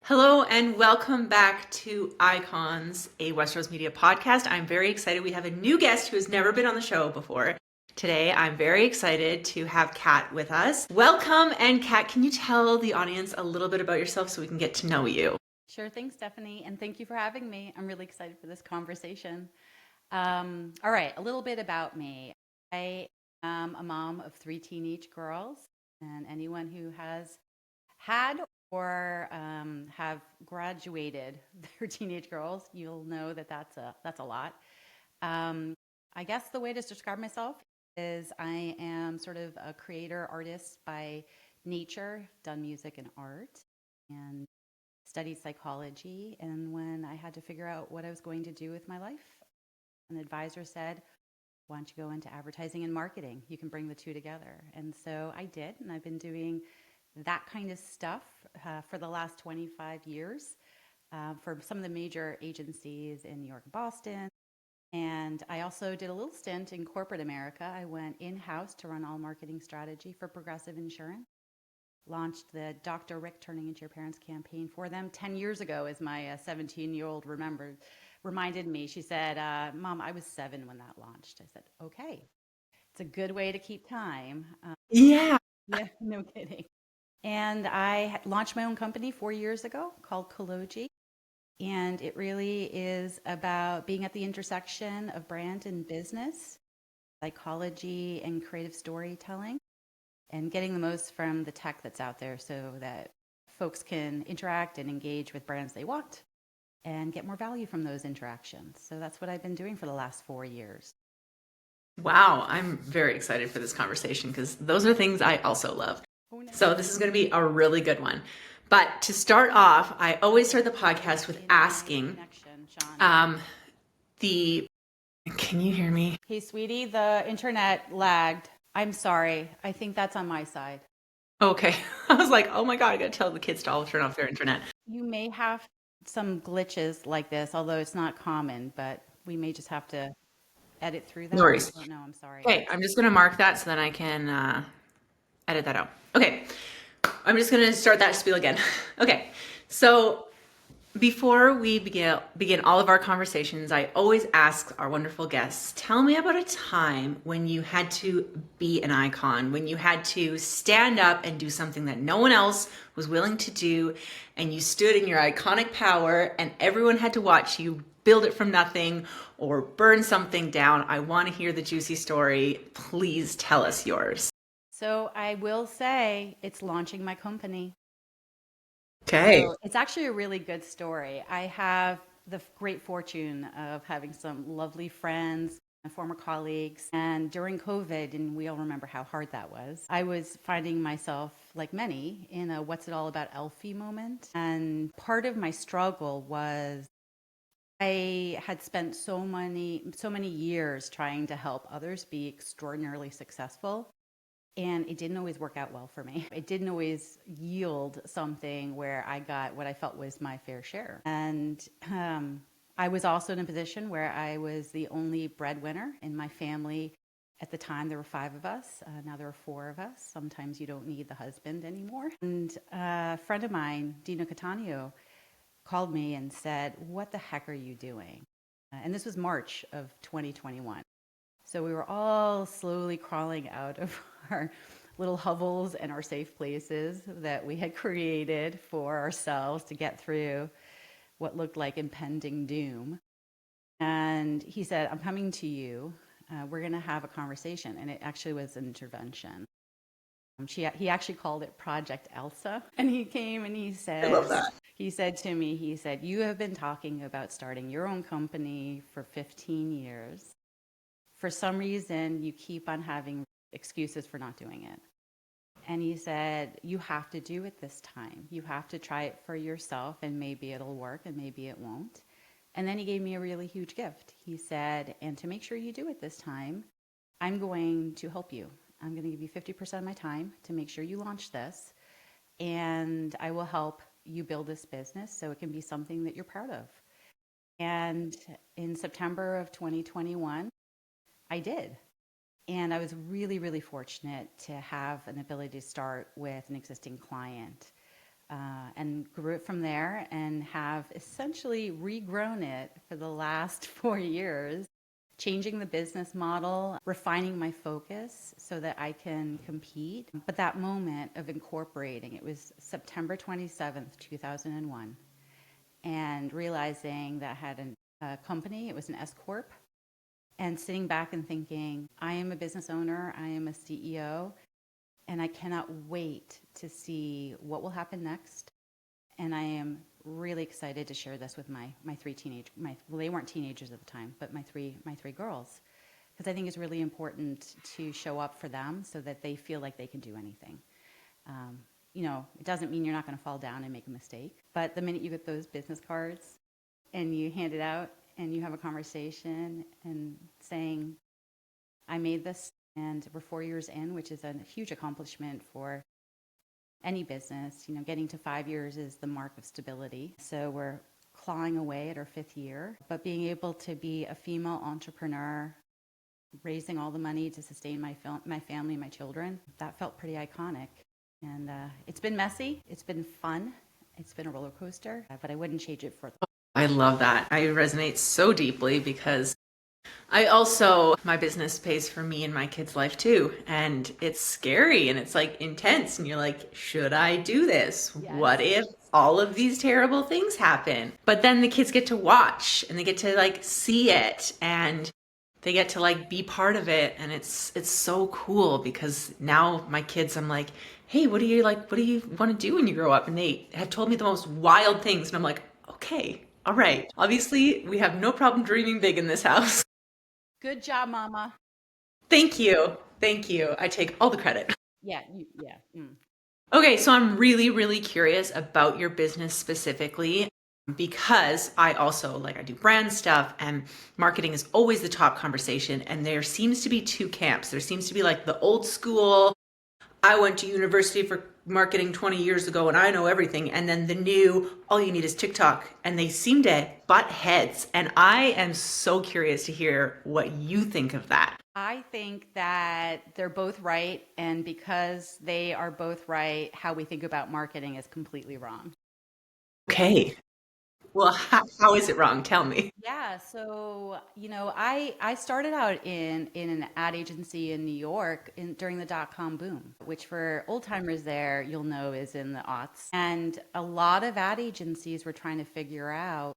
Hello and welcome back to Icons, a Westeros Media podcast. I'm very excited. We have a new guest who has never been on the show before. Today, I'm very excited to have Kat with us. Welcome, and Kat, can you tell the audience a little bit about yourself so we can get to know you? Sure thing, Stephanie, and thank you for having me. I'm really excited for this conversation. All right, a little bit about me. I am a mom of three teenage girls, and anyone who has had or have graduated their teenage girls, you'll know that that's a lot. Um, I guess the way to describe myself is I am sort of a creator artist by nature, done music and art, and studied psychology. And when I had to figure out what I was going to do with my life, an advisor said, why don't you go into advertising and marketing? You can bring the two together. And so I did. And I've been doing that kind of stuff for the last 25 years for some of the major agencies in New York and Boston. And I also did a little stint in corporate America. I went in-house to run all marketing strategy for Progressive Insurance. Launched the Dr. Rick Turning Into Your Parents campaign for them 10 years ago, as my 17-year-old reminded me. She said, Mom, I was 7 when that launched. I said, okay, it's a good way to keep time. Yeah. Yeah, no kidding. And I launched my own company 4 years ago called Koloji. And it really is about being at the intersection of brand and business, psychology and creative storytelling, and getting the most from the tech that's out there so that folks can interact and engage with brands they want and get more value from those interactions. So that's what I've been doing for the last 4 years. Wow, I'm very excited for this conversation because those are things I also love. Oh, no. So this is going to be a really good one. But to start off, I always start the podcast with asking Connection, Sean. the, can you hear me? Hey, sweetie, the internet lagged. I'm sorry. I think that's on my side. Okay. I was like, oh my God, I got to tell the kids to all turn off their internet. You may have some glitches like this, although it's not common, but we may just have to edit through No that. worries. I don't know. I'm sorry. Okay, I'm just going to mark that so then I can edit that out. Okay, I'm just going to start that spiel again. Okay, so before we begin all of our conversations, I always ask our wonderful guests, tell me about a time when you had to be an icon, when you had to stand up and do something that no one else was willing to do, and you stood in your iconic power and everyone had to watch you build it from nothing or burn something down. I want to hear the juicy story. Please tell us yours. So I will say it's launching my company. Okay. So it's actually a really good story. I have the great fortune of having some lovely friends and former colleagues. And during COVID, and we all remember how hard that was, I was finding myself, like many, in a what's it all about Elfie moment. And part of my struggle was I had spent so many years trying to help others be extraordinarily successful. And it didn't always work out well for me. It didn't always yield something where I got what I felt was my fair share. And I was also in a position where I was the only breadwinner in my family. At the time, there were 5 of us. Now there are 4 of us. Sometimes you don't need the husband anymore. And a friend of mine, Dino Catania, called me and said, what the heck are you doing? And this was March of 2021. So we were all slowly crawling out of our little hovels and our safe places that we had created for ourselves to get through what looked like impending doom. And he said, I'm coming to you. We're going to have a conversation. And it actually was an intervention. He actually called it Project Elsa. And he came and I love that. he said to me, he said, you have been talking about starting your own company for 15 years. For some reason, you keep on having excuses for not doing it. And he said, you have to do it this time. You have to try it for yourself, and maybe it'll work and maybe it won't. And then he gave me a really huge gift. He said, and to make sure you do it this time, I'm going to help you. I'm going to give you 50% of my time to make sure you launch this. And I will help you build this business so it can be something that you're proud of. And in September of 2021, I did. And I was really, really fortunate to have an ability to start with an existing client. and grew it from there and have essentially regrown it for the last 4 years, changing the business model, refining my focus so that I can compete. But that moment of incorporating, it was September 27th, 2001, and realizing that I had a company, it was an S Corp, and sitting back and thinking, I am a business owner, I am a CEO, and I cannot wait to see what will happen next. And I am really excited to share this with my three well, they weren't teenagers at the time, but my three girls, because I think it's really important to show up for them so that they feel like they can do anything. It doesn't mean you're not going to fall down and make a mistake, but the minute you get those business cards and you hand it out and you have a conversation and saying, I made this, and we're 4 years in, which is a huge accomplishment for any business. Getting to 5 years is the mark of stability. So we're clawing away at our 5th year, but being able to be a female entrepreneur, raising all the money to sustain my family, my children, that felt pretty iconic. And it's been messy. It's been fun. It's been a roller coaster, but I wouldn't change it for. I love that. I resonate so deeply because my business pays for me and my kids' life too. And it's scary and it's like intense. And you're like, should I do this? Yes. What if all of these terrible things happen? But then the kids get to watch and they get to like see it and they get to like be part of it. And it's so cool because now my kids, I'm like, hey, what do you want to do when you grow up? And they have told me the most wild things. And I'm like, okay, all right. Obviously, we have no problem dreaming big in this house. Good job, Mama. Thank you. Thank you. I take all the credit. Yeah, yeah. Okay, so I'm really, really curious about your business specifically because I also I do brand stuff and marketing is always the top conversation. And there seems to be two camps. There seems to be like the old school, I went to university for marketing 20 years ago and I know everything. And then the new, all you need is TikTok. And they seem to butt heads. And I am so curious to hear what you think of that. I think that they're both right. And because they are both right, how we think about marketing is completely wrong. Okay. Well, how is it wrong? Tell me. Yeah, so I started out in an ad agency in New York during the dot-com boom, which for old timers there, you'll know is in the aughts. And a lot of ad agencies were trying to figure out,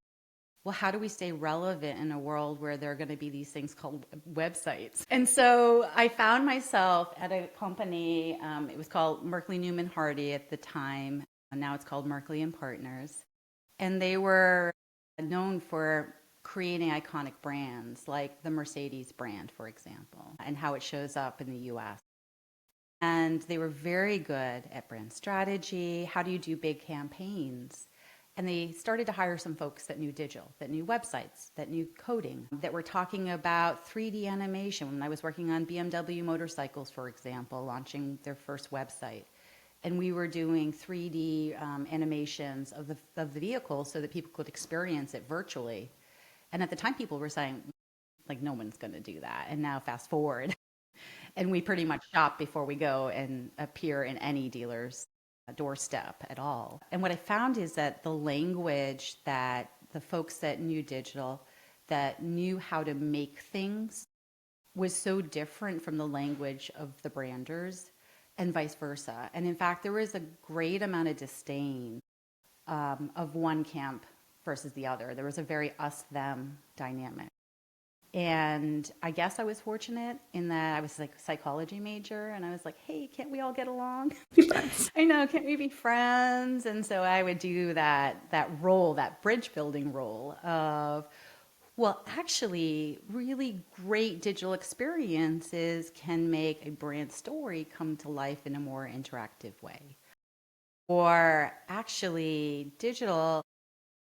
well, how do we stay relevant in a world where there are going to be these things called websites? And so I found myself at a company, it was called Merkley Newman Hardy at the time, and now it's called Merkley and Partners. And they were known for creating iconic brands like the Mercedes brand, for example, and how it shows up in the US. And they were very good at brand strategy. How do you do big campaigns? And they started to hire some folks that knew digital, that knew websites, that knew coding, that were talking about 3D animation. When I was working on BMW motorcycles, for example, launching their first website. And we were doing 3D animations of the vehicle so that people could experience it virtually. And at the time, people were saying, like, no one's going to do that. And now fast forward, and we pretty much shop before we go and appear in any dealer's doorstep at all. And what I found is that the language that the folks that knew digital, that knew how to make things, was so different from the language of the branders, and vice versa. And in fact, there was a great amount of disdain of one camp versus the other. There was a very us-them dynamic. And I guess I was fortunate in that I was like a psychology major and I was like, hey, can't we all get along? I know, can't we be friends? And so I would do that role, that bridge building role of, well, actually, really great digital experiences can make a brand story come to life in a more interactive way. Or actually, digital,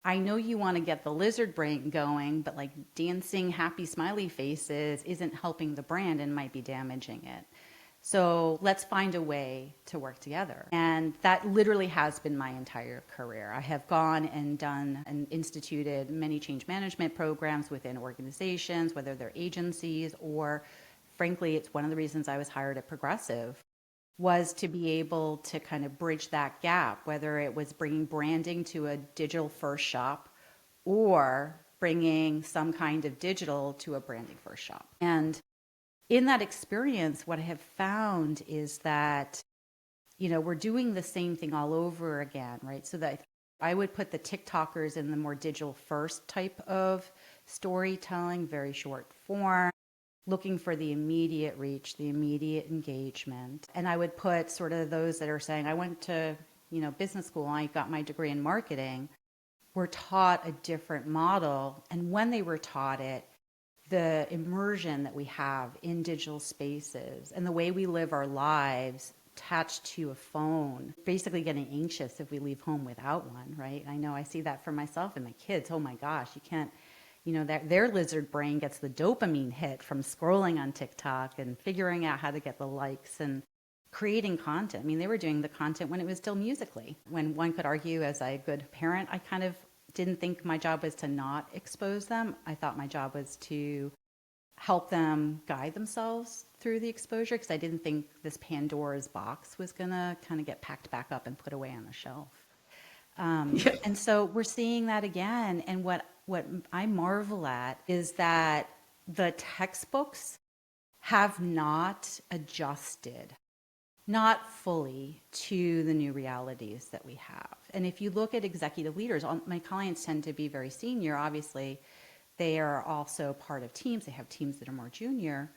I know you want to get the lizard brain going, but like dancing happy smiley faces isn't helping the brand and might be damaging it. So let's find a way to work together. And that literally has been my entire career. I have gone and done and instituted many change management programs within organizations, whether they're agencies or, frankly, it's one of the reasons I was hired at Progressive. was to be able to kind of bridge that gap, whether it was bringing branding to a digital first shop or bringing some kind of digital to a branding first shop. And in that experience, what I have found is that, we're doing the same thing all over again, right? So that I would put the TikTokers in the more digital first type of storytelling, very short form, looking for the immediate reach, the immediate engagement. And I would put sort of those that are saying, I went to, business school, I got my degree in marketing, were taught a different model. And when they were taught it, the immersion that we have in digital spaces and the way we live our lives attached to a phone, basically getting anxious if we leave home without one, right? I know I see that for myself and my kids. Oh my gosh, you can't, their lizard brain gets the dopamine hit from scrolling on TikTok and figuring out how to get the likes and creating content. I mean, they were doing the content when it was still Musically. When one could argue as a good parent, I kind of didn't think my job was to not expose them. I thought my job was to help them guide themselves through the exposure because I didn't think this Pandora's box was going to kind of get packed back up and put away on the shelf. Yeah. And so we're seeing that again. And what I marvel at is that the textbooks have not adjusted, not fully, to the new realities that we have. And if you look at executive leaders, my clients tend to be very senior. Obviously, they are also part of teams. They have teams that are more junior.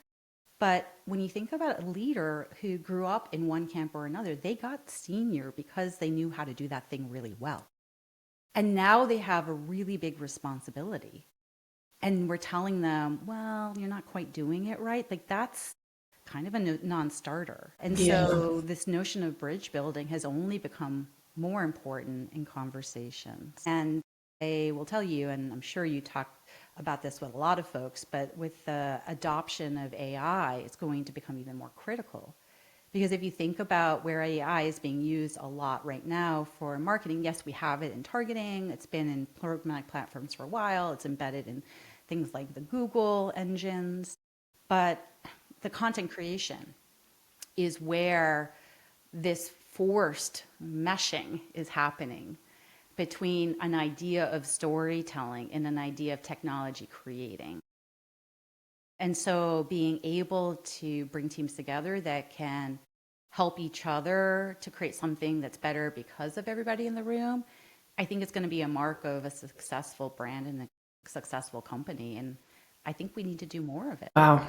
But when you think about a leader who grew up in one camp or another, they got senior because they knew how to do that thing really well. And now they have a really big responsibility. And we're telling them, well, you're not quite doing it right. Like that's kind of a non-starter. And Yeah. so this notion of bridge building has only become more important in conversations. And I will tell you, and I'm sure you talk about this with a lot of folks, but with the adoption of AI, it's going to become even more critical. Because if you think about where AI is being used a lot right now for marketing, yes, we have it in targeting. It's been in programmatic platforms for a while. It's embedded in things like the Google engines. But the content creation is where this forced meshing is happening between an idea of storytelling and an idea of technology creating. And so being able to bring teams together that can help each other to create something that's better because of everybody in the room, I think it's going to be a mark of a successful brand and a successful company. And I think we need to do more of it. Wow.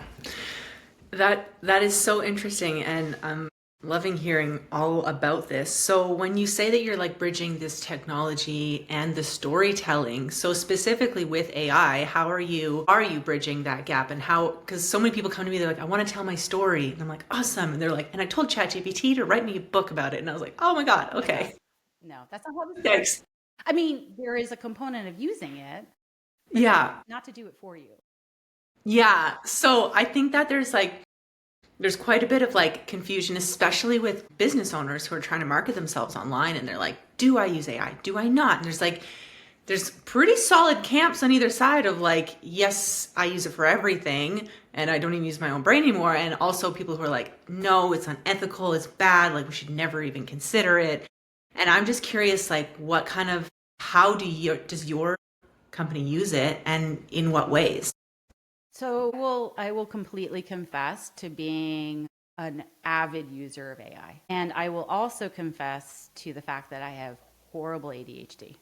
That is so interesting, and I'm loving hearing all about this. So when you say that you're like bridging this technology and the storytelling, so specifically with AI, how are you bridging that gap? And how, because so many people come to me, they're like, I want to tell my story. And I'm like, awesome. And they're like, and I told ChatGPT to write me a book about it. And I was like, oh my God, okay. No, that's not how this works. Thanks. I mean, there is a component of using it, but Yeah. not to do it for you. Yeah. So I think that there's quite a bit of like confusion, especially with business owners who are trying to market themselves online. And they're like, do I use AI? Do I not? And there's pretty solid camps on either side of like, yes, I use it for everything and I don't even use my own brain anymore. And also people who are like, no, it's unethical, it's bad, like we should never even consider it. And I'm just curious, like how does your company use it and in what ways? So I will completely confess to being an avid user of AI. And I will also confess to the fact that I have horrible ADHD.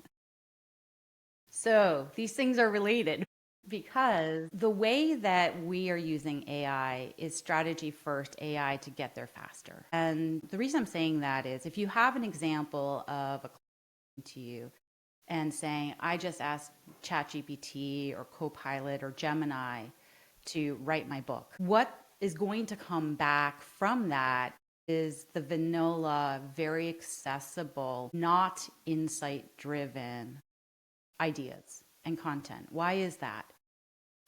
So these things are related because the way that we are using AI is strategy first AI to get there faster. And the reason I'm saying that is if you have an example of a client to you and saying, I just asked ChatGPT or Copilot or Gemini to write my book. What is going to come back from that is the vanilla, very accessible, not insight driven ideas and content. Why is that?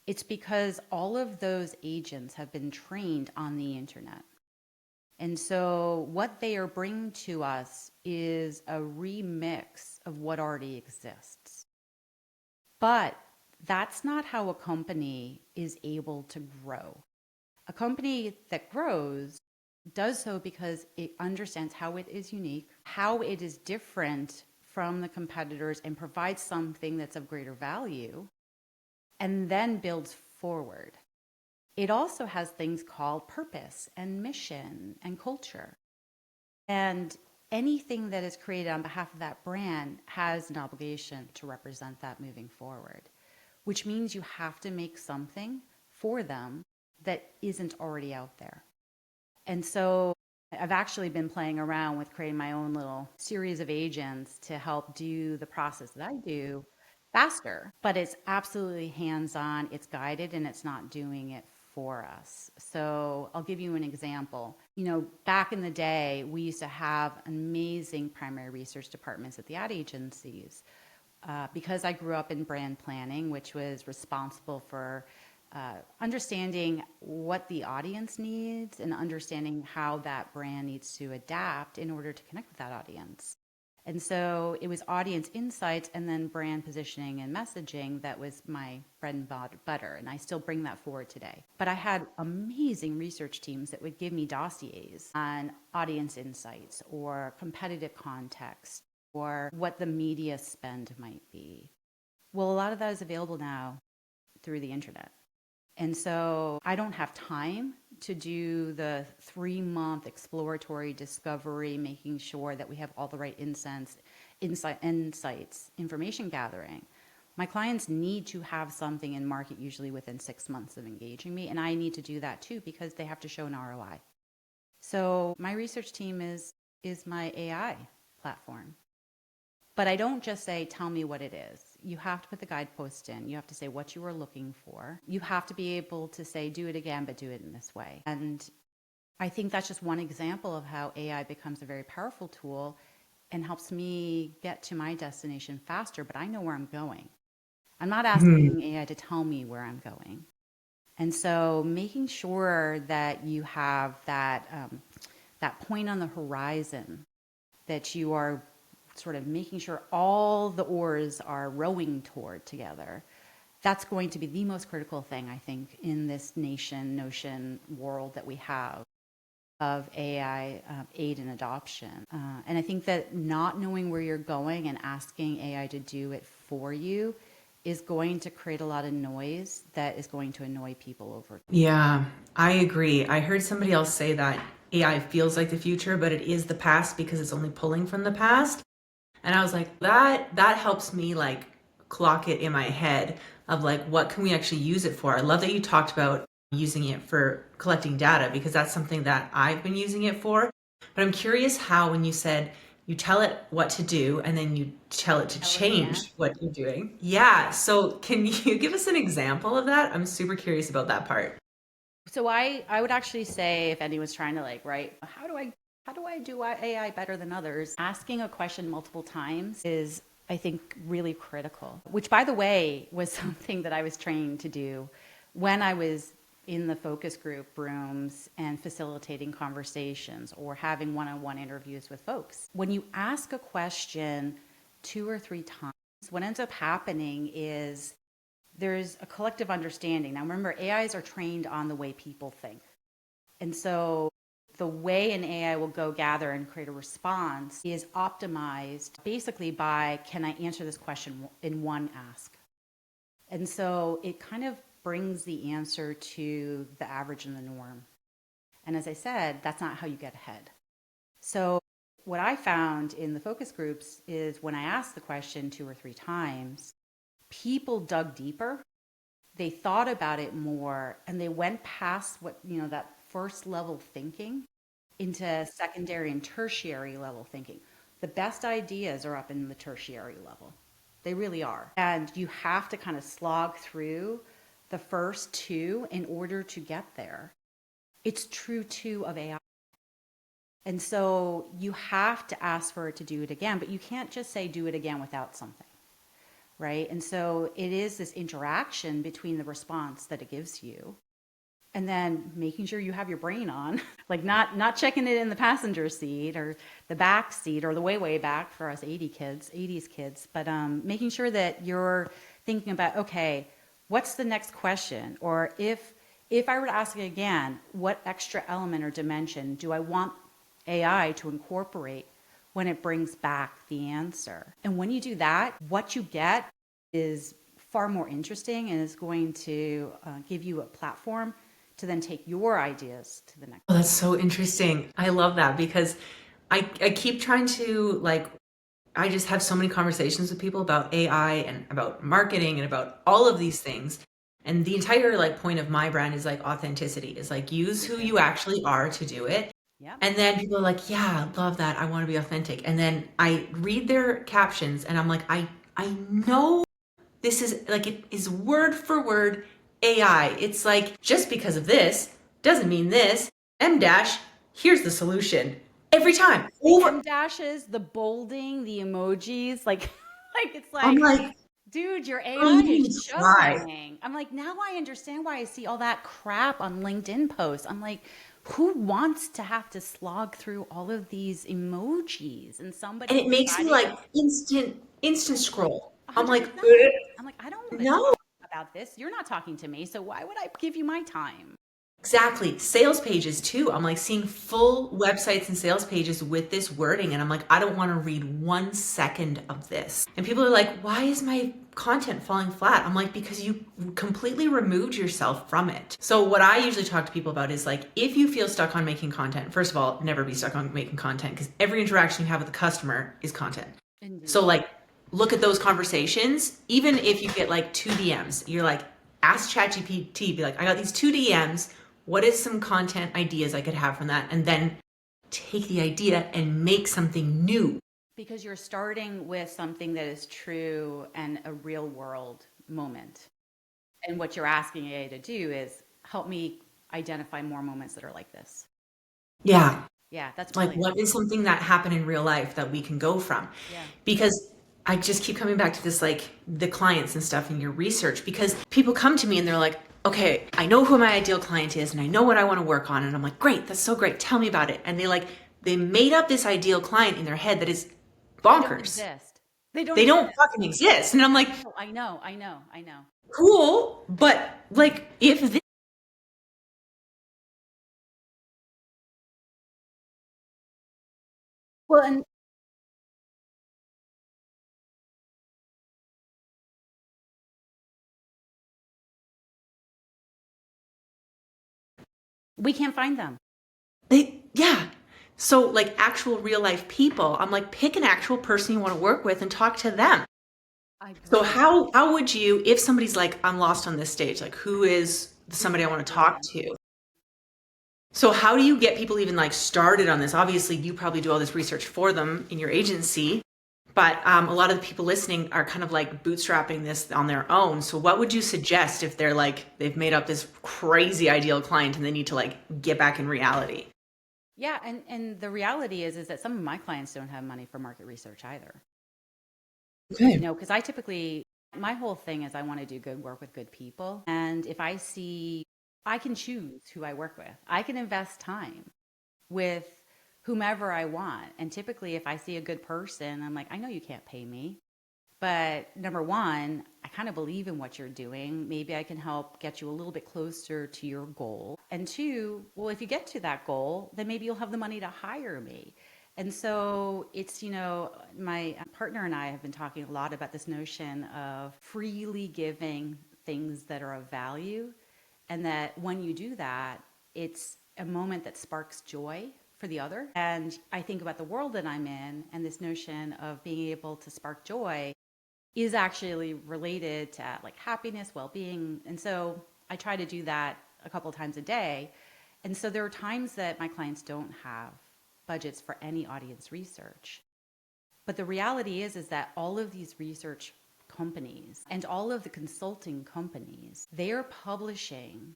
It's because all of those agents have been trained on the internet. And so what they are bringing to us is a remix of what already exists. But that's not how a company is able to grow. A company that grows does so because it understands how it is unique, how it is different from the competitors, and provides something that's of greater value, and then builds forward. It also has things called purpose and mission and culture. And anything that is created on behalf of that brand has an obligation to represent that moving forward, which means you have to make something for them that isn't already out there. And so I've actually been playing around with creating my own little series of agents to help do the process that I do faster, but it's absolutely hands-on, it's guided, and it's not doing it for us. So I'll give you an example. Back in the day, we used to have amazing primary research departments at the ad agencies. Because I grew up in brand planning, which was responsible for understanding what the audience needs and understanding how that brand needs to adapt in order to connect with that audience. And so it was audience insights and then brand positioning and messaging that was my bread and butter. And I still bring that forward today. But I had amazing research teams that would give me dossiers on audience insights or competitive context or what the media spend might be. Well, a lot of that is available now through the internet. And so I don't have time to do the 3-month exploratory discovery, making sure that we have all the right insights, information gathering. My clients need to have something in market usually within 6 months of engaging me, and I need to do that too because they have to show an ROI. So my research team is my AI platform. But I don't just say, tell me what it is. You have to put the guidepost in. You have to say what you are looking for. You have to be able to say, do it again, but do it in this way. And I think that's just one example of how AI becomes a very powerful tool and helps me get to my destination faster, but I know where I'm going. I'm not asking AI to tell me where I'm going. And so making sure that you have that point on the horizon that you are sort of making sure all the oars are rowing toward together, that's going to be the most critical thing, I think, in this notion world that we have of AI aid and adoption. And I think that not knowing where you're going and asking AI to do it for you is going to create a lot of noise that is going to annoy people over. Yeah, I agree. I heard somebody else say that AI feels like the future, but it is the past because it's only pulling from the past. And I was like, that helps me like clock it in my head of like, what can we actually use it for? I love that you talked about using it for collecting data because that's something that I've been using it for. But I'm curious how when you said you tell it what to do and then you tell it to change what you're doing. Yeah. So can you give us an example of that? I'm super curious about that part. So I would actually say if anyone's trying to how do I do AI better than others? Asking a question multiple times is, I think, really critical, which by the way was something that I was trained to do when I was in the focus group rooms and facilitating conversations or having one-on-one interviews with folks. When you ask a question 2 or 3 times, what ends up happening is there's a collective understanding. Now remember, AIs are trained on the way people think. And so the way an AI will go gather and create a response is optimized basically by, can I answer this question in one ask? And so it kind of brings the answer to the average and the norm. And as I said, that's not how you get ahead. So what I found in the focus groups is when I asked the question 2 or 3 times, people dug deeper, they thought about it more, and they went past that first level thinking into secondary and tertiary level thinking. The best ideas are up in the tertiary level. They really are. And you have to kind of slog through the first 2 in order to get there. It's true too of AI. And so you have to ask for it to do it again, but you can't just say do it again without something. Right? And so it is this interaction between the response that it gives you and then making sure you have your brain on, like not checking it in the passenger seat or the back seat or the way back for us 80s kids, but making sure that you're thinking about, okay, what's the next question? Or if If I were to ask again, what extra element or dimension do I want AI to incorporate when it brings back the answer? And when you do that, what you get is far more interesting and is going to give you a platform to then take your ideas to the next. Oh, that's so interesting. I love that because I keep trying to like, I just have so many conversations with people about AI and about marketing and about all of these things. And the entire like point of my brand is like authenticity, is like use who you actually are to do it. Yep. And then people are like, yeah, love that. I want to be authentic. And then I read their captions and I'm like, I know this is like, it is word for word AI. It's like, just because of this doesn't mean this. M dash, here's the solution. Every time. The Over. M dashes, the bolding, the emojis, like, like it's I'm like, like, dude, your girl, AI you need is to try. showing. I'm like, now I understand why I see all that crap on LinkedIn posts. I'm like, who wants to have to slog through all of these emojis and And somebody it makes me deciding like instant scroll. I'm like, 100%. I'm like, I don't want to no. talk about this. You're not talking to me. So why would I give you my time? Exactly. Sales pages too. I'm like seeing full websites and sales pages with this wording, and I'm like, I don't want to read 1 second of this. And people are like, why is my content falling flat? I'm like, because you completely removed yourself from it. So, what I usually talk to people about is like, if you feel stuck on making content, first of all, never be stuck on making content because every interaction you have with the customer is content. Indeed. So, like, look at those conversations. Even if you get like 2 DMs, you're like, ask ChatGPT, be like, I got these 2 DMs. What is some content ideas I could have from that? And then take the idea and make something new. Because you're starting with something that is true and a real world moment. And what you're asking AI to do is help me identify more moments that are like this. Yeah. Yeah, that's Like, brilliant. what is something that happened in real life that we can go from? Yeah. Because I just keep coming back to this, like the clients and stuff in your research, because people come to me and they're like, okay, I know who my ideal client is and I know what I want to work on. And I'm like, great, that's so great. Tell me about it. And they made up this ideal client in their head that is They don't bonkers. exist. They don't They don't exist. fucking exist. And I'm like, I know. cool, but like if this Well, and we can't find them. yeah. So like actual real life people, I'm like, pick an actual person you want to work with and talk to them. I So agree. how would you, if somebody's like, I'm lost on this stage, like who is This somebody is I want to talk brilliant. to? So how do you get people even like started on this? Obviously, you probably do all this research for them in your agency, but a lot of the people listening are kind of like bootstrapping this on their own. So what would you suggest if they're like, they've made up this crazy ideal client and they need to like get back in reality? Yeah, and the reality is that some of my clients don't have money for market research either. Okay. Because I typically, my whole thing is I want to do good work with good people. And if I see, I can choose who I work with. I can invest time with whomever I want. And typically, if I see a good person, I'm like, I know you can't pay me. But number one, I kind of believe in what you're doing. Maybe I can help get you a little bit closer to your goal. And two, well, if you get to that goal, then maybe you'll have the money to hire me. And so it's, my partner and I have been talking a lot about this notion of freely giving things that are of value. And that when you do that, it's a moment that sparks joy for the other. And I think about the world that I'm in and this notion of being able to spark joy is actually related to like happiness, well-being. And so I try to do that a couple of times a day. And so there are times that my clients don't have budgets for any audience research. But the reality is that all of these research companies and all of the consulting companies, they are publishing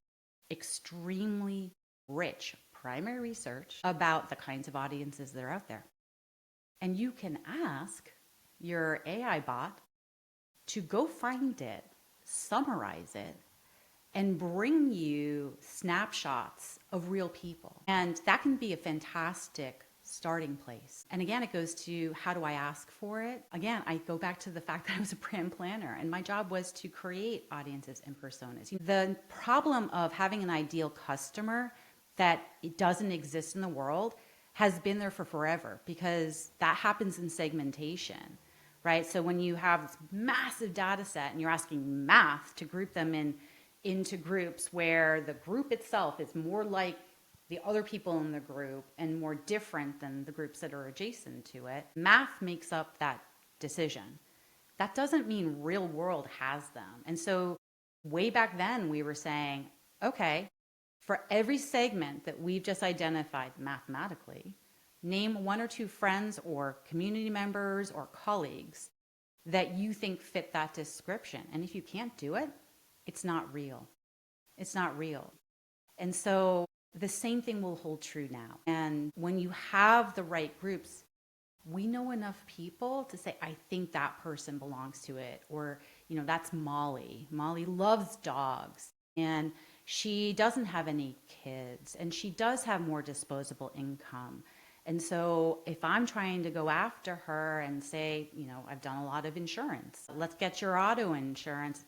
extremely rich primary research about the kinds of audiences that are out there. And you can ask your AI bot to go find it, summarize it, and bring you snapshots of real people. And that can be a fantastic starting place. And again, it goes to how do I ask for it? Again, I go back to the fact that I was a brand planner and my job was to create audiences and personas. The problem of having an ideal customer that it doesn't exist in the world has been there for forever, because that happens in segmentation, right? So when you have this massive data set and you're asking math to group them into groups where the group itself is more like the other people in the group and more different than the groups that are adjacent to it, math makes up that decision. That doesn't mean real world has them. And so way back then we were saying, okay, for every segment that we've just identified mathematically, name one or two friends or community members or colleagues that you think fit that description. And if you can't do it, it's not real. It's not real. And so the same thing will hold true now. And when you have the right groups, we know enough people to say, I think that person belongs to it. Or, that's Molly. Molly loves dogs. And she doesn't have any kids. And she does have more disposable income. And so if I'm trying to go after her and say, I've done a lot of insurance, let's get your auto insurance.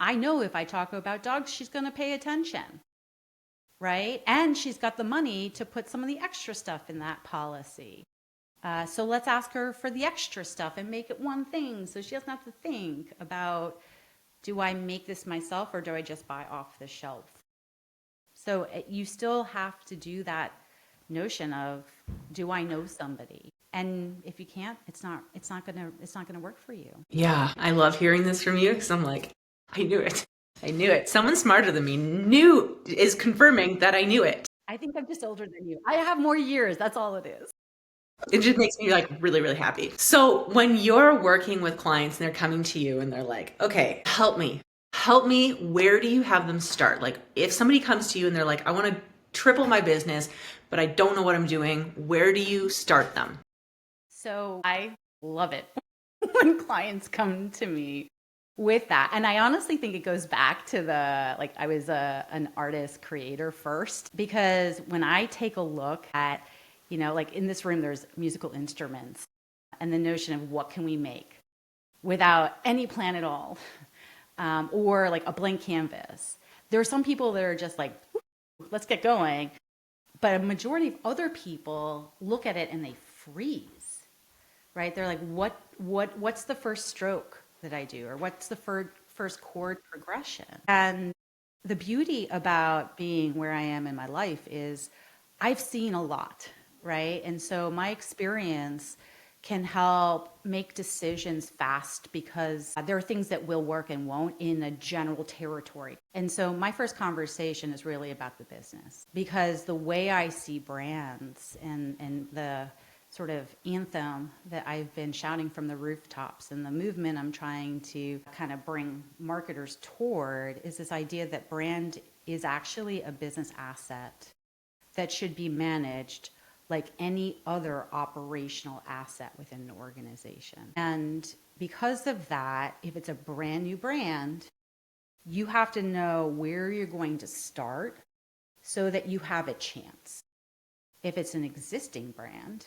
I know if I talk about dogs, she's going to pay attention, right? And she's got the money to put some of the extra stuff in that policy. So let's ask her for the extra stuff and make it one thing so she doesn't have to think about, do I make this myself or do I just buy off the shelf? So you still have to do that notion of, do I know somebody? And if you can't, it's not gonna work for you. Yeah, I love hearing this from you because I'm like, I knew it. I knew it. Someone smarter than me is confirming that I knew it. I think I'm just older than you. I have more years. That's all it is. It just makes me really, really happy. So when you're working with clients and they're coming to you and they're like, okay, help me, where do you have them start? Like if somebody comes to you and they're like, I want to triple my business, but I don't know what I'm doing, where do you start them? So I love it when clients come to me with that. And I honestly think it goes back to I was an artist creator first, because when I take a look at, in this room, there's musical instruments and the notion of what can we make without any plan at all, or like a blank canvas. There are some people that are just like, let's get going. But a majority of other people look at it and they freeze, right? They're like, what's the first stroke that I do? Or what's the first chord progression? And the beauty about being where I am in my life is I've seen a lot, right? And so my experience can help make decisions fast, because there are things that will work and won't in a general territory. And so my first conversation is really about the business, because the way I see brands and the sort of anthem that I've been shouting from the rooftops and the movement I'm trying to kind of bring marketers toward is this idea that brand is actually a business asset that should be managed like any other operational asset within an organization. And because of that, if it's a brand new brand, you have to know where you're going to start so that you have a chance. If it's an existing brand,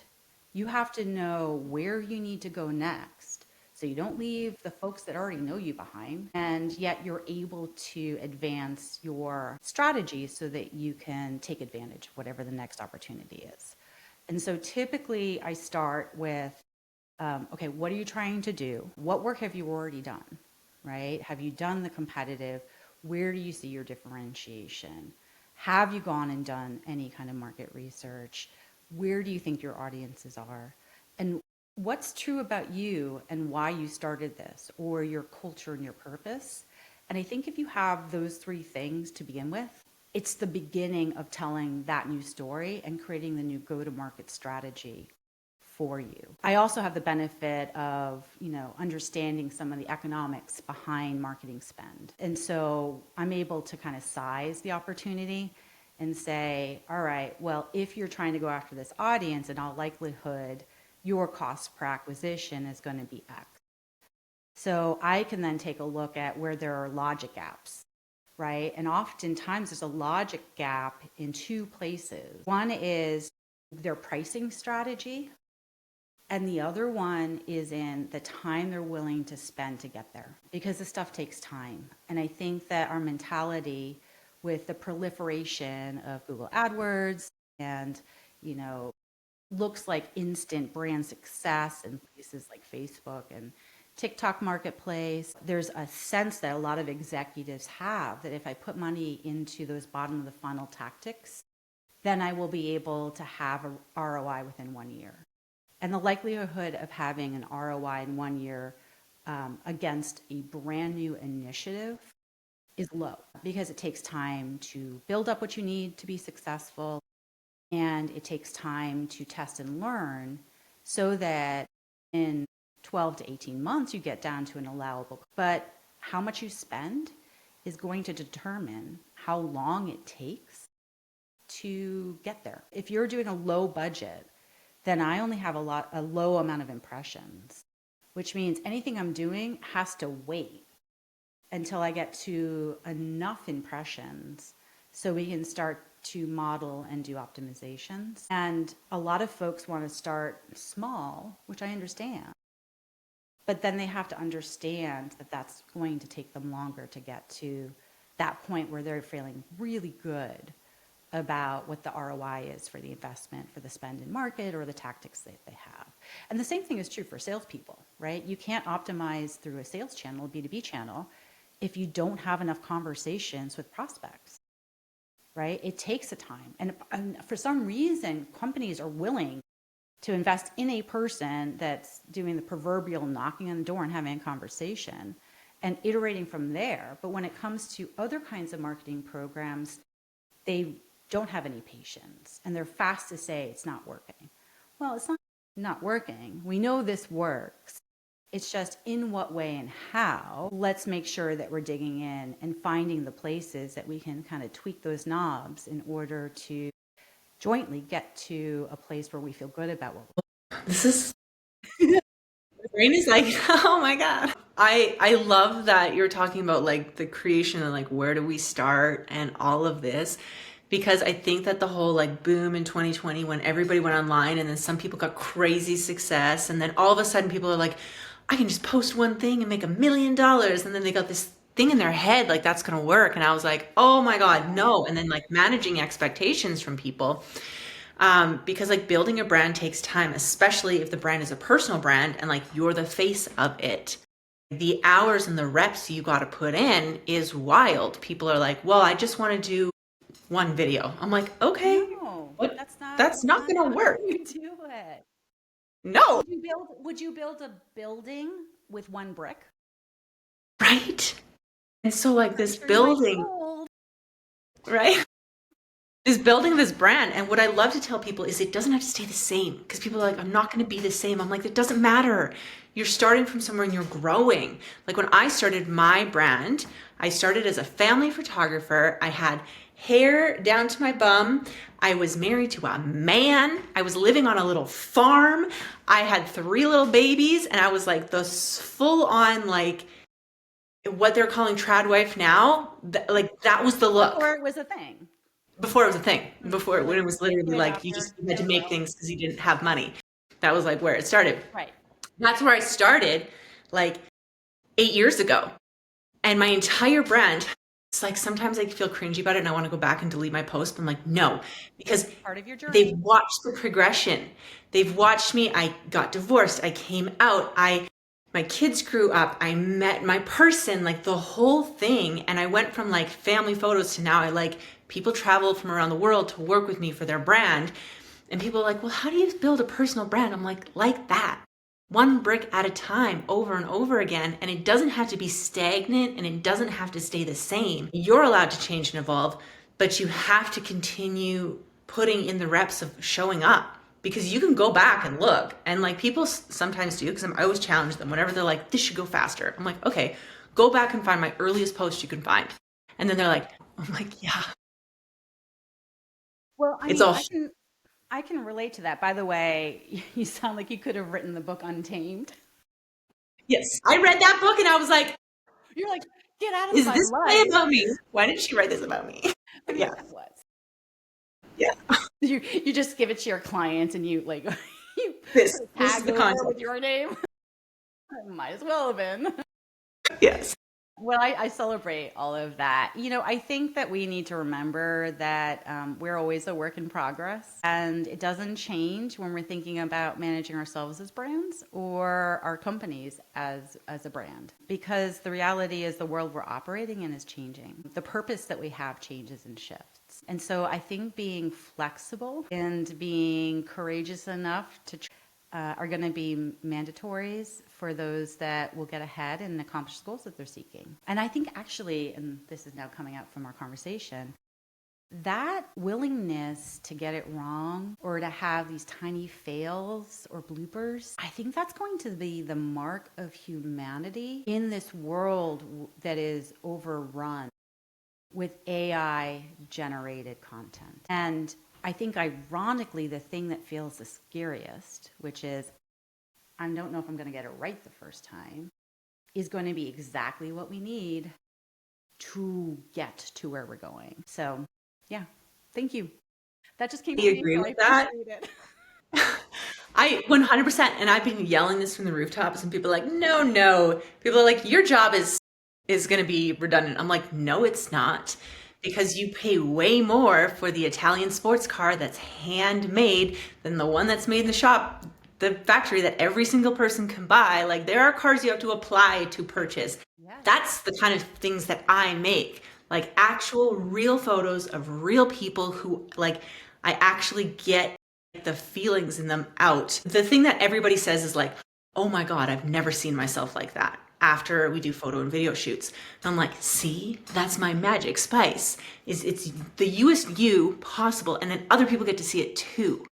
you have to know where you need to go next so you don't leave the folks that already know you behind, and yet you're able to advance your strategy so that you can take advantage of whatever the next opportunity is. And so typically I start with, okay, what are you trying to do? What work have you already done, right? Have you done the competitive? Where do you see your differentiation? Have you gone and done any kind of market research? Where do you think your audiences are? And what's true about you and why you started this, or your culture and your purpose? And I think if you have those three things to begin with, it's the beginning of telling that new story and creating the new go-to-market strategy for you. I also have the benefit of, understanding some of the economics behind marketing spend. And so I'm able to kind of size the opportunity and say, all right, well, if you're trying to go after this audience, in all likelihood, your cost per acquisition is going to be X. So I can then take a look at where there are logic gaps, right? And oftentimes there's a logic gap in two places. One is their pricing strategy. And the other one is in the time they're willing to spend to get there, because this stuff takes time. And I think that our mentality with the proliferation of Google AdWords and, you know, looks like instant brand success in places like Facebook and TikTok marketplace, there's a sense that a lot of executives have that if I put money into those bottom of the funnel tactics, then I will be able to have a ROI within 1 year. And the likelihood of having an ROI in 1 year against a brand new initiative is low, because it takes time to build up what you need to be successful. And it takes time to test and learn so that in 12 to 18 months, you get down to an allowable. But how much you spend is going to determine how long it takes to get there. If you're doing a low budget, then I only have a low amount of impressions, which means anything I'm doing has to wait until I get to enough impressions so we can start to model and do optimizations. And a lot of folks want to start small, which I understand. But then they have to understand that that's going to take them longer to get to that point where they're feeling really good about what the ROI is for the investment, for the spend in market, or the tactics that they have. And the same thing is true for salespeople, right? You can't optimize through a sales channel, B2B channel, if you don't have enough conversations with prospects, right? It takes a time. And for some reason, companies are willing to invest in a person that's doing the proverbial knocking on the door and having a conversation and iterating from there. But when it comes to other kinds of marketing programs, they don't have any patience, and they're fast to say it's not working. Well, it's not working. We know this works. It's just in what way and how. Let's make sure that we're digging in and finding the places that we can kind of tweak those knobs in order to jointly get to a place where we feel good about what we're doing. This is my brain is like, oh my God. I love that you're talking about like the creation and like where do we start and all of this, because I think that the whole like boom in 2020 when everybody went online and then some people got crazy success and then all of a sudden people are like, I can just post one thing and make $1 million, and then they got this thing in their head like that's gonna work, and I was like, oh my God, no. And then like managing expectations from people. Because like building a brand takes time, especially if the brand is a personal brand and like you're the face of it. The hours and the reps you got to put in is wild. People are like, well, I just want to do one video. I'm like, okay, No, but that's that's not not gonna how work. you do it. No, Would you build a building with one brick? right? And so like Pretty this sure you might be building, gold. right? Is building this brand. And what I love to tell people is it doesn't have to stay the same, because people are like, I'm not going to be the same. I'm like, it doesn't matter. You're starting from somewhere and you're growing. Like when I started my brand, I started as a family photographer. I had hair down to my bum. I was married to a man. I was living on a little farm. I had 3 little babies, and I was like this full on, like what they're calling trad wife now. Like that was the look. Before it was a thing. Before it was a thing, before You're when like, it was literally right like after, you had to no make go. things because you didn't have money. That was like where it started. Right. That's where I started like 8 years ago. And my entire brand, it's like sometimes I feel cringy about it and I want to go back and delete my post, but I'm like, no, because Part of your they've journey. watched the progression. They've watched me. I got divorced. I came out. My kids grew up. I met my person, like the whole thing. And I went from like family photos to now I like people travel from around the world to work with me for their brand. And people are like, well, how do you build a personal brand? I'm like that. One brick at a time, over and over again. And it doesn't have to be stagnant and it doesn't have to stay the same. You're allowed to change and evolve, but you have to continue putting in the reps of showing up, because you can go back and look. And like people sometimes do, because I always challenge them whenever they're like, this should go faster. I'm like, okay, go back and find my earliest post you can find. And then they're like, I'm like, yeah, Well, I it's mean, all, I can relate to that. By the way, you sound like you could have written the book Untamed. yes. I read that book and I was like, You're like, get out of is my this really life. about me? Why did she write this about me? I mean, Yeah. that was. Yeah. You just give it to your clients and you like you This, put a this is tag the over content. with your name. Might as well have been. Yes. Well, I celebrate all of that. I think that we need to remember that we're always a work in progress, and it doesn't change when we're thinking about managing ourselves as brands or our companies as a brand. Because the reality is the world we're operating in is changing. The purpose that we have changes and shifts. And so I think being flexible and being courageous enough to are going to be mandatories for those that will get ahead and accomplish the goals that they're seeking. And I think actually, and this is now coming out from our conversation, that willingness to get it wrong or to have these tiny fails or bloopers, I think that's going to be the mark of humanity in this world that is overrun with AI generated content. And I think ironically, the thing that feels the scariest, which is I don't know if I'm going to get it right the first time, is going to be exactly what we need to get to where we're going. So, yeah, thank you. That just came I to me, agree so I with that. appreciate it. I 100%, and I've been yelling this from the rooftops, and people are like, no, no. People are like, your job is going to be redundant. I'm like, no, it's not, because you pay way more for the Italian sports car that's handmade than the one that's made in the shop, the factory that every single person can buy. Like, there are cars you have to apply to purchase. Yes. That's the kind of things that I make, like actual real photos of real people who like I actually get the feelings in them out. The thing that everybody says is like, oh my God, I've never seen myself like that after we do photo and video shoots. And I'm like, see, that's my magic spice. It's the youest you possible, and then other people get to see it too.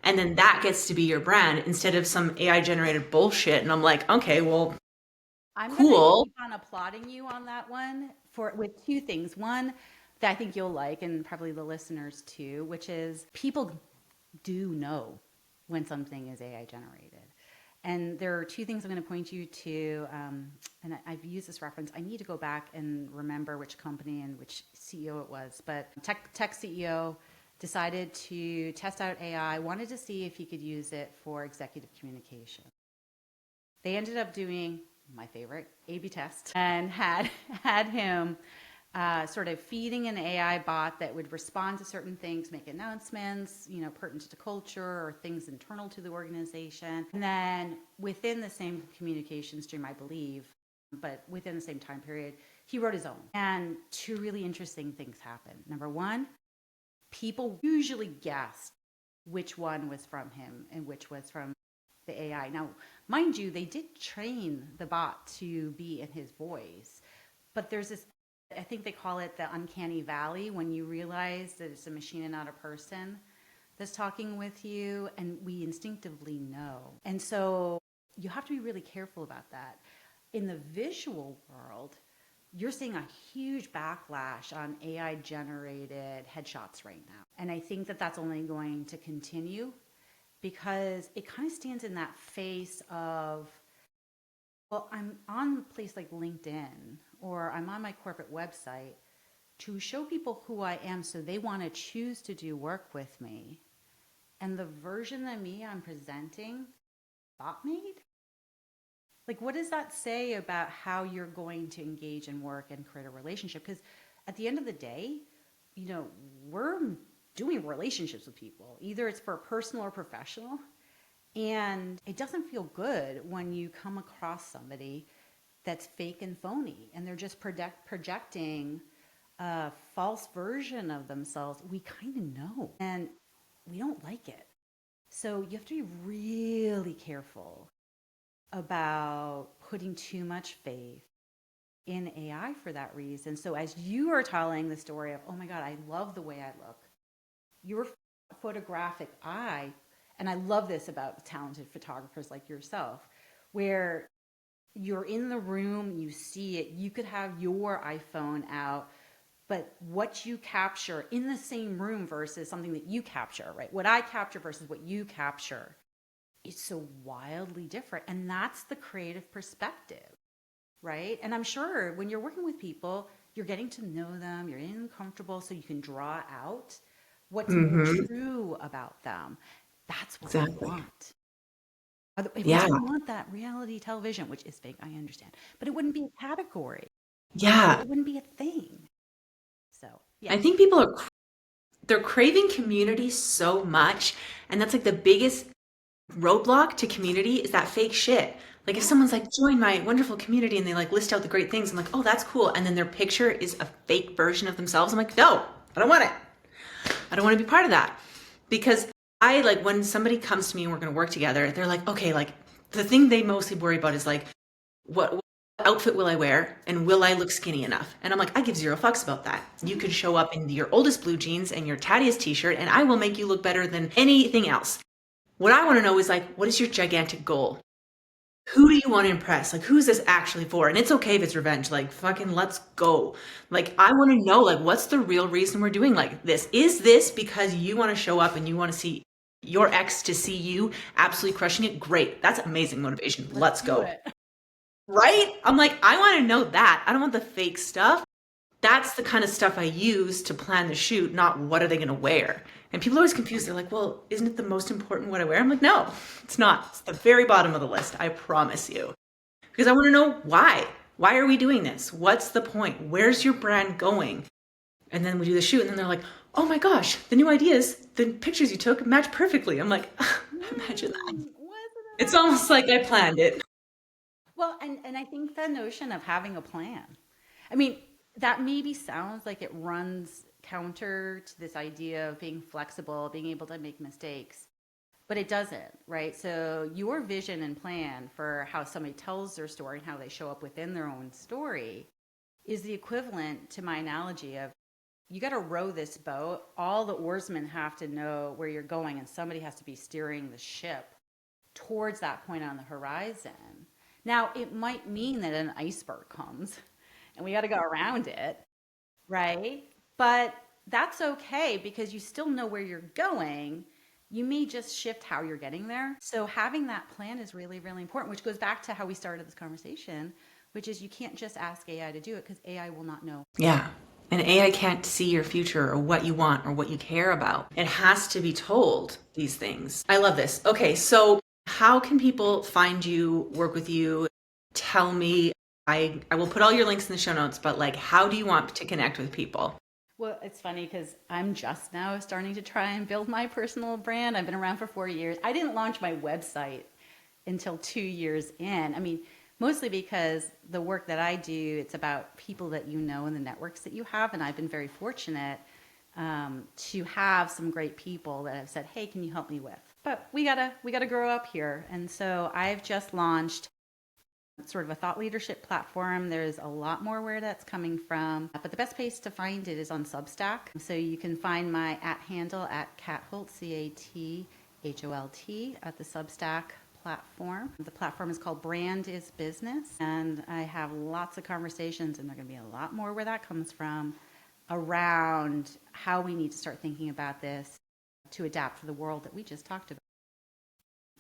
And then that gets to be your brand instead of some AI generated bullshit. And I'm like, okay, well, I'm going to cool. keep on applauding you on that one for with two things. One that I think you'll like, and probably the listeners too, which is people do know when something is AI generated. And there are two things I'm going to point you to. And I've used this reference. I need to go back and remember which company and which CEO it was. But tech CEO decided to test out AI, wanted to see if he could use it for executive communication. They ended up doing my favorite A/B test and had him sort of feeding an AI bot that would respond to certain things, make announcements, pertinent to culture or things internal to the organization. And then within the same communication stream, I believe, but within the same time period, he wrote his own. And two really interesting things happened. Number one, people usually guessed which one was from him and which was from the AI. Now, mind you, they did train the bot to be in his voice, but there's this, I think they call it the uncanny valley, when you realize that it's a machine and not a person that's talking with you, and we instinctively know. And so you have to be really careful about that. In the visual world, you're seeing a huge backlash on AI generated headshots right now. And I think that that's only going to continue because it kind of stands in that face of, well, I'm on a place like LinkedIn or I'm on my corporate website to show people who I am so they want to choose to do work with me. And the version of me I'm presenting, bot made? Like, what does that say about how you're going to engage and work and create a relationship? Because at the end of the day, we're doing relationships with people. Either it's for personal or professional. And it doesn't feel good when you come across somebody that's fake and phony and they're just projecting a false version of themselves. We kind of know and we don't like it. So you have to be really careful about putting too much faith in AI for that reason. So as you are telling the story of, oh my God, I love the way I look, your photographic eye, and I love this about talented photographers like yourself, where you're in the room, you see it, you could have your iPhone out, but what you capture in the same room versus something that you capture, right? What I capture versus what you capture, it's so wildly different. And that's the creative perspective, right? And I'm sure when you're working with people, you're getting to know them, you're getting them comfortable so you can draw out what's more Mm-hmm. true about them. That's what we Exactly. want. If we Yeah. didn't want that reality television, which is fake, I understand, but it wouldn't be a category. Yeah. It wouldn't be a thing. So, I yes. think people are they're craving community so much, and that's like the biggest roadblock to community is that fake shit. Like if Yeah. someone's like, join my wonderful community, and they like list out the great things, I'm like, oh, that's cool. And then their picture is a fake version of themselves. I'm like, no, I don't want it. I don't want to be part of that. Because I like when somebody comes to me and we're going to work together, they're like, okay, like the thing they mostly worry about is like, what outfit will I wear and will I look skinny enough? And I'm like, I give zero fucks about that. You Mhm. can show up in your oldest blue jeans and your tattiest t-shirt and I will make you look better than anything else. What I want to know is like, what is your gigantic goal? Who do you want to impress? Like, who's this actually for? And it's okay if it's revenge. Like, fucking let's go. Like, I want to know, like, what's the real reason we're doing like this? Is this because you want to show up and you want to see your ex to see you absolutely crushing it? Great. That's amazing motivation. Let's Let's do go. it. Right? I'm like, I want to know that. I don't want the fake stuff. That's the kind of stuff I use to plan the shoot, not what are they going to wear. And people are always confused. They're like, well, isn't it the most important what I wear? I'm like, no, it's not. It's the very bottom of the list. I promise you. Because I want to know why. Why are we doing this? What's the point? Where's your brand going? And then we do the shoot, and then they're like, oh my gosh, the new ideas, the pictures you took match perfectly. I'm like, imagine that. Wasn't It's it almost like I planned it. Well, and I think the notion of having a plan. I mean, that maybe sounds like it runs counter to this idea of being flexible, being able to make mistakes, but it doesn't, right? So your vision and plan for how somebody tells their story and how they show up within their own story is the equivalent to my analogy of you got to row this boat. All the oarsmen have to know where you're going, and somebody has to be steering the ship towards that point on the horizon. Now, it might mean that an iceberg comes and we got to go around it, right? But that's okay because you still know where you're going. You may just shift how you're getting there. So, having that plan is really, really important, which goes back to how we started this conversation, which is you can't just ask AI to do it because AI will not know. Yeah. And AI can't see your future or what you want or what you care about. It has to be told these things. I love this. Okay, so how can people find you, work with you? Tell me. I will put all your links in the show notes, but like, how do you want to connect with people? Well, it's funny because I'm just now starting to try and build my personal brand. I've been around for 4 years. I didn't launch my website until 2 years in. I mean, mostly because the work that I do, it's about people that you know and the networks that you have. And I've been very fortunate to have some great people that have said, "Hey, can you help me with?" But we gotta grow up here. And so I've just launched sort of a thought leadership platform. There's a lot more where that's coming from, but the best place to find it is on Substack. So you can find my handle at Catholt, CATHOLT, at the Substack platform. The platform is called Brand is Business, and I have lots of conversations, and there are going to be a lot more where that comes from around how we need to start thinking about this to adapt to the world that we just talked about.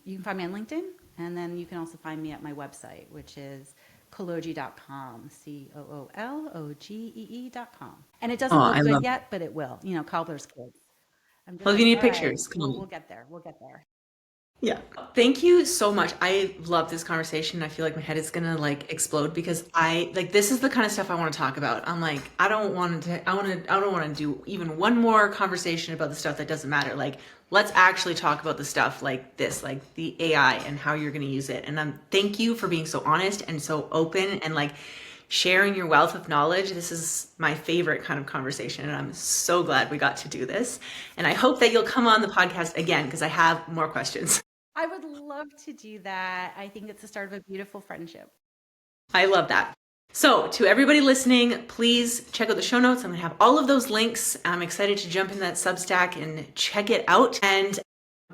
You can find me on LinkedIn, and then you can also find me at my website, which is Coologee.com, COOLOGEE.com. And it Oh, doesn't I look good love. yet, but it will. You know, cobbler's kids. I'm just Well, if you like, need all right, pictures, come we'll on. we'll get there. We'll get there. Yeah. Thank you so much. I love this conversation. I feel like my head is gonna like explode because I like this is the kind of stuff I want to talk about. I'm like, I don't want to do even one more conversation about the stuff that doesn't matter. Like, let's actually talk about the stuff like this, like the AI and how you're gonna use it. And thank you for being so honest and so open and like sharing your wealth of knowledge. This is my favorite kind of conversation, and I'm so glad we got to do this. And I hope that you'll come on the podcast again because I have more questions. I would love to do that. I think it's the start of a beautiful friendship. I love that. So, to everybody listening, please check out the show notes. I'm going to have all of those links. I'm excited to jump in that Substack and check it out. And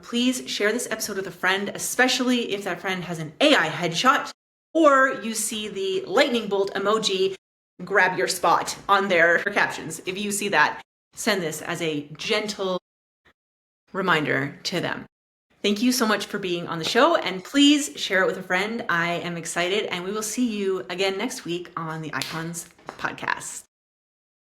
please share this episode with a friend, especially if that friend has an AI headshot or you see the lightning bolt emoji grab your spot on their captions. If you see that, send this as a gentle reminder to them. Thank you so much for being on the show, and please share it with a friend. I am excited, and we will see you again next week on the Icons podcast.